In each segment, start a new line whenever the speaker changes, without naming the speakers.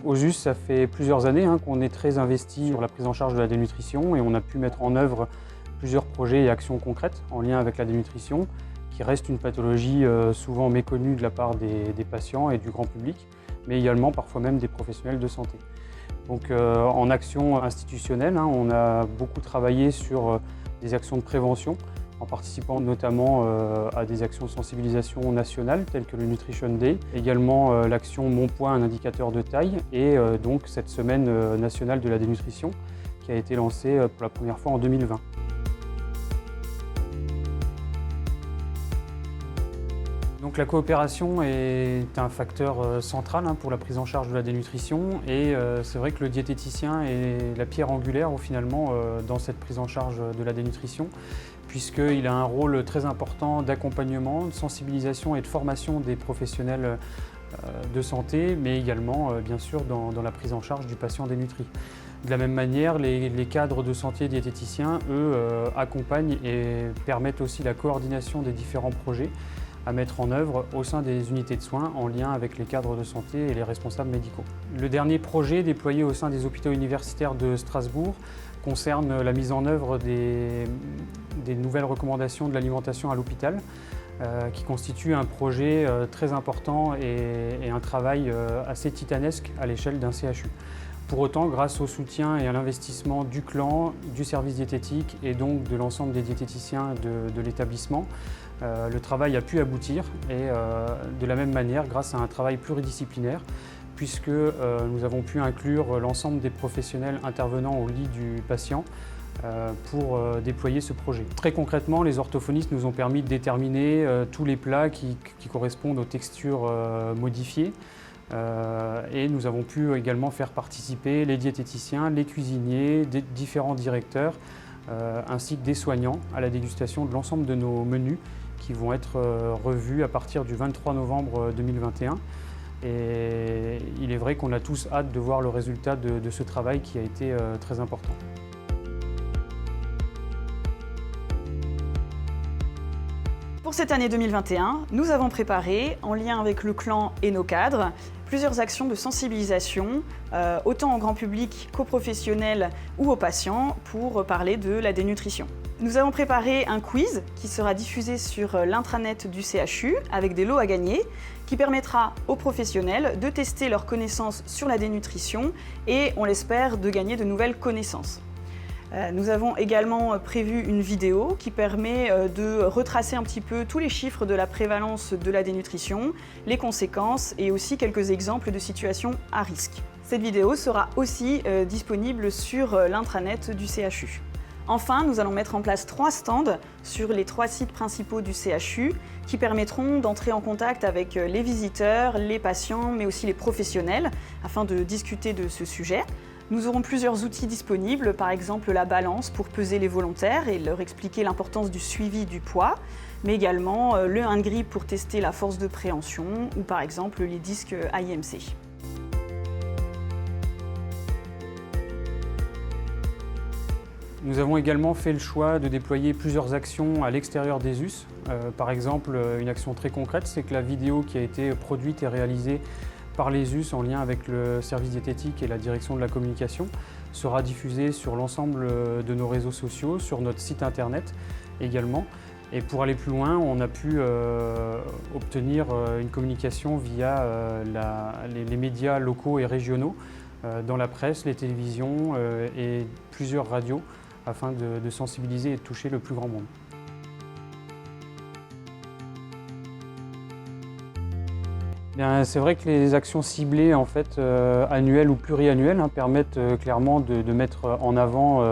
OSUS, ça fait plusieurs années qu'on est très investi sur la prise en charge de la dénutrition et on a pu mettre en œuvre plusieurs projets et actions concrètes en lien avec la dénutrition, qui reste une pathologie souvent méconnue de la part des patients et du grand public, mais également parfois même des professionnels de santé. Donc en action institutionnelle, on a beaucoup travaillé sur des actions de prévention, en participant notamment à des actions de sensibilisation nationales telles que le Nutrition Day, également l'action Mon Poids, un indicateur de taille, et donc cette semaine nationale de la dénutrition qui a été lancée pour la première fois en 2020. Donc la coopération est un facteur central pour la prise en charge de la dénutrition et c'est vrai que le diététicien est la pierre angulaire finalement dans cette prise en charge de la dénutrition, puisqu'il a un rôle très important d'accompagnement, de sensibilisation et de formation des professionnels de santé, mais également bien sûr dans la prise en charge du patient dénutri. De la même manière, les cadres de santé diététiciens, eux, accompagnent et permettent aussi la coordination des différents projets à mettre en œuvre au sein des unités de soins en lien avec les cadres de santé et les responsables médicaux. Le dernier projet déployé au sein des hôpitaux universitaires de Strasbourg concerne la mise en œuvre des nouvelles recommandations de l'alimentation à l'hôpital, qui constitue un projet très important et un travail assez titanesque à l'échelle d'un CHU. Pour autant, grâce au soutien et à l'investissement du clan, du service diététique et donc de l'ensemble des diététiciens de l'établissement, le travail a pu aboutir et de la même manière grâce à un travail pluridisciplinaire, puisque nous avons pu inclure l'ensemble des professionnels intervenant au lit du patient pour déployer ce projet. Très concrètement, les orthophonistes nous ont permis de déterminer tous les plats qui correspondent aux textures modifiées. Et nous avons pu également faire participer les diététiciens, les cuisiniers, des différents directeurs, ainsi que des soignants à la dégustation de l'ensemble de nos menus qui vont être revus à partir du 23 novembre 2021. Et il est vrai qu'on a tous hâte de voir le résultat de ce travail qui a été très important.
Pour cette année 2021, nous avons préparé, en lien avec le clan et nos cadres, plusieurs actions de sensibilisation, autant au grand public qu'aux professionnels ou aux patients, pour parler de la dénutrition. Nous avons préparé un quiz qui sera diffusé sur l'intranet du CHU avec des lots à gagner, qui permettra aux professionnels de tester leurs connaissances sur la dénutrition et, on l'espère, de gagner de nouvelles connaissances. Nous avons également prévu une vidéo qui permet de retracer un petit peu tous les chiffres de la prévalence de la dénutrition, les conséquences et aussi quelques exemples de situations à risque. Cette vidéo sera aussi disponible sur l'intranet du CHU. Enfin, nous allons mettre en place 3 stands sur les 3 sites principaux du CHU qui permettront d'entrer en contact avec les visiteurs, les patients, mais aussi les professionnels afin de discuter de ce sujet. Nous aurons plusieurs outils disponibles, par exemple la balance pour peser les volontaires et leur expliquer l'importance du suivi du poids, mais également le handgrip pour tester la force de préhension ou par exemple les disques IMC.
Nous avons également fait le choix de déployer plusieurs actions à l'extérieur des US. Par exemple, une action très concrète, c'est que la vidéo qui a été produite et réalisée par les US en lien avec le service diététique et la direction de la communication sera diffusée sur l'ensemble de nos réseaux sociaux, sur notre site internet également. Et pour aller plus loin, on a pu obtenir une communication via les médias locaux et régionaux, dans la presse, les télévisions et plusieurs radios, afin de sensibiliser et de toucher le plus grand monde. C'est vrai que les actions ciblées en fait, annuelles ou pluriannuelles permettent clairement de mettre en avant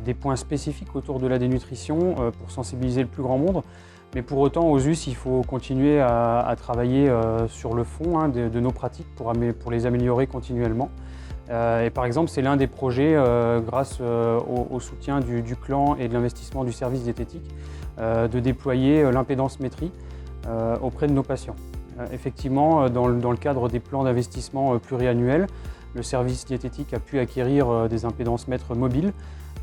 des points spécifiques autour de la dénutrition pour sensibiliser le plus grand monde. Mais pour autant, aux US, il faut continuer à travailler sur le fond de nos pratiques pour les améliorer continuellement. Et par exemple, c'est l'un des projets, grâce au soutien du clan et de l'investissement du service diététique, de déployer l'impédance-métrie auprès de nos patients. Effectivement, dans le cadre des plans d'investissement pluriannuels, le service diététique a pu acquérir des impédance-mètres mobiles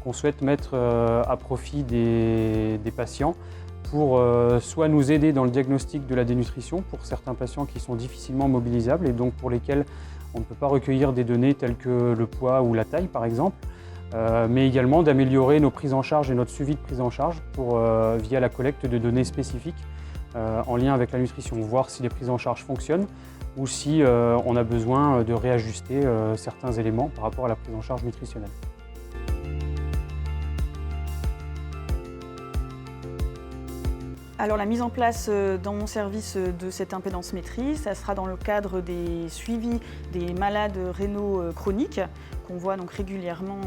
qu'on souhaite mettre à profit des patients pour soit nous aider dans le diagnostic de la dénutrition pour certains patients qui sont difficilement mobilisables et donc pour lesquels On ne peut pas recueillir des données telles que le poids ou la taille par exemple, mais également d'améliorer nos prises en charge et notre suivi de prise en charge via la collecte de données spécifiques en lien avec la nutrition, voir si les prises en charge fonctionnent ou si on a besoin de réajuster certains éléments par rapport à la prise en charge nutritionnelle.
Alors la mise en place dans mon service de cette impédance maîtrise, ça sera dans le cadre des suivis des malades rénaux chroniques qu'on voit donc régulièrement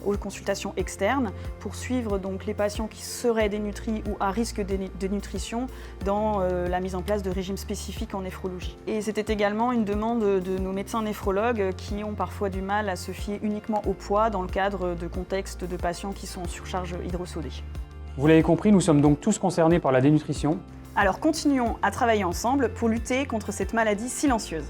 aux consultations externes pour suivre donc les patients qui seraient dénutris ou à risque de dénutrition dans la mise en place de régimes spécifiques en néphrologie. Et c'était également une demande de nos médecins néphrologues qui ont parfois du mal à se fier uniquement au poids dans le cadre de contextes de patients qui sont en surcharge hydrosodée.
Vous l'avez compris, nous sommes donc tous concernés par la dénutrition.
Alors continuons à travailler ensemble pour lutter contre cette maladie silencieuse.